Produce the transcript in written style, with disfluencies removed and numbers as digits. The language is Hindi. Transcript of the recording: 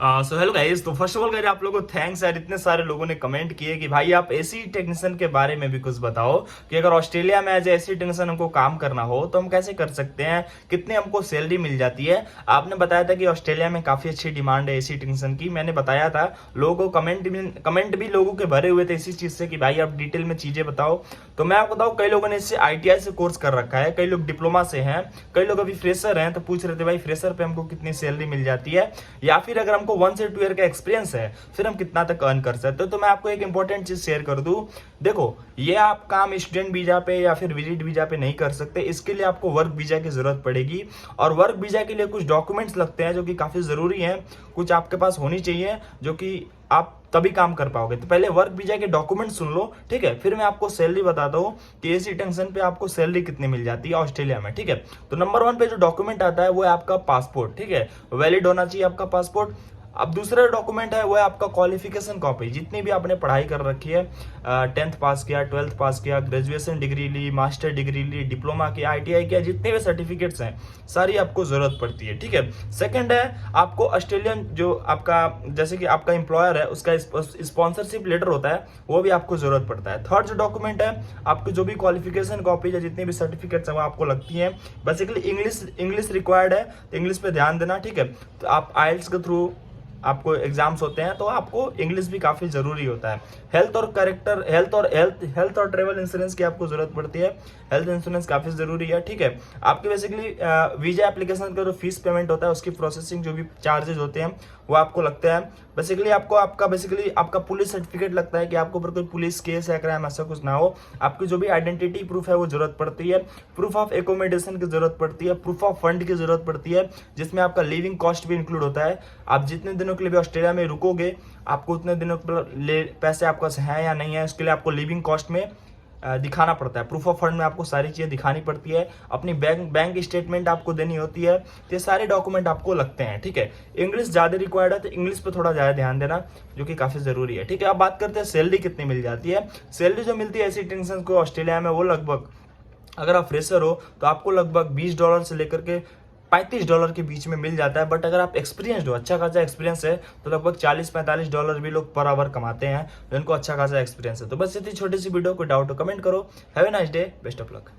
So hello guys. तो फर्स्ट ऑफ ऑल आप लोगों को थैंक्स यार, इतने सारे लोगों ने कमेंट किए कि भाई आप एसी टेक्नीशियन के बारे में भी कुछ बताओ कि अगर ऑस्ट्रेलिया में एज एसी टेक्नीशियन हमको काम करना हो तो हम कैसे कर सकते हैं, कितने हमको सैलरी मिल जाती है। आपने बताया था कि ऑस्ट्रेलिया में काफी अच्छी डिमांड है एसी टेक्नीशियन की, मैंने बताया था। लोगों को कमेंट भी लोगों के भरे हुए थे इसी चीज से कि भाई आप डिटेल में चीजें बताओ। तो मैं आपको बताऊं, कई लोगों ने इससे आईटीआई से कोर्स कर रखा है, कई लोग डिप्लोमा से हैं, कई लोग अभी फ्रेशर हैं, तो पूछ रहे थे भाई फ्रेशर पे हमको कितनी सैलरी मिल जाती है, या फिर अगर हमको 1 से 2 ईयर का एक्सपीरियंस है फिर हम कितना तक अर्न कर सकते हो। तो मैं आपको एक इंपॉर्टेंट चीज शेयर कर दूं, देखो ये आप काम स्टूडेंट वीजा पे या फिर विजिट वीजा पे नहीं कर सकते, इसके लिए आपको वर्क वीजा की जरूरत पड़ेगी। और वर्क वीजा के लिए कुछ डॉक्यूमेंट्स लगते हैं जो कि काफी जरूरी हैं, कुछ आपके पास होनी चाहिए जो कि आप तभी काम कर पाओगे। तो पहले वर्क वीजा के डॉक्यूमेंट सुन लो, ठीक है, फिर मैं आपको सैलरी बताता हूँ कि एसी टेंशन पे आपको सैलरी कितनी मिल जाती है ऑस्ट्रेलिया में, ठीक है। तो नंबर 1 पे जो डॉक्यूमेंट आता है वो है आपका पासपोर्ट, ठीक है, वैलिड होना चाहिए आपका पासपोर्ट। अब दूसरा डॉक्यूमेंट है वो है आपका क्वालिफिकेशन कॉपी, जितनी भी आपने पढ़ाई कर रखी है, 10th पास किया, 12th पास किया, ग्रेजुएशन डिग्री ली, मास्टर डिग्री ली, डिप्लोमा किया, आईटीआई किया, जितने भी सर्टिफिकेट्स हैं सारी आपको जरूरत पड़ती है, ठीक है। सेकंड है आपको ऑस्ट्रेलियन जो आपका जैसे कि आपका एम्प्लॉयर है उसका स्पॉन्सरशिप लेटर होता है, वो भी आपको जरूरत पड़ता है। थर्ड जो डॉक्यूमेंट है आपको जो भी क्वालिफिकेशन कॉपी या जितनी भी सर्टिफिकेट्स हैं वो आपको लगती हैं। बेसिकली इंग्लिश रिक्वायर्ड है, तो इंग्लिश पे ध्यान देना, ठीक है। तो आप आइल्स के थ्रू आपको एग्जाम्स होते हैं तो आपको इंग्लिश भी काफी जरूरी होता है। हेल्थ और ट्रेवल इंश्योरेंस की आपको जरूरत पड़ती है, हेल्थ इंश्योरेंस काफी जरूरी है, ठीक है। आपके बेसिकली वीजा एप्लीकेशन का जो फीस पेमेंट होता है उसकी प्रोसेसिंग जो भी चार्जेस होते हैं वो आपको लगते हैं। बेसिकली आपका पुलिस सर्टिफिकेट लगता है कि आपके ऊपर कोई पुलिस केस है क्राइम ऐसा कुछ ना हो। आपकी जो भी आइडेंटिटी प्रूफ है वो जरूरत पड़ती है, प्रूफ ऑफ एकोमोडेशन की जरूरत पड़ती है, प्रूफ ऑफ फंड की जरूरत पड़ती है, जिसमें आपका लिविंग कॉस्ट भी इंक्लूड होता है। आप जितने दिनों के लिए भी ऑस्ट्रेलिया में रुकोगे आपको उतने दिनों के पैसे आपका है या नहीं है, इसके लिए आपको लिविंग कॉस्ट में दिखाना पड़ता है। प्रूफ ऑफ फंड में आपको सारी चीजें दिखानी पड़ती है, अपनी बैंक स्टेटमेंट आपको देनी होती है। तो ये सारे डॉक्यूमेंट आपको लगते हैं, ठीक है। इंग्लिश ज्यादा रिक्वायर्ड है तो इंग्लिश पे थोड़ा ज्यादा ध्यान देना, जो कि काफी जरूरी है, ठीक है। अब बात करते हैं सैलरी कितनी मिल जाती है। सैलरी जो मिलती है ऐसी टेंशन को ऑस्ट्रेलिया में वो लगभग, अगर आप फ्रेशर हो तो आपको लगभग $20 से लेकर के $35 के बीच में मिल जाता है। बट अगर आप एक्सपीरियंस्ड हो, अच्छा खासा एक्सपीरियंस है, तो लगभग $40-45 भी लोग पर आवर कमाते हैं, जिनको अच्छा खासा एक्सपीरियंस है। तो बस इतनी छोटी सी वीडियो, कोई डाउट हो कमेंट करो। Have a nice day, best of luck.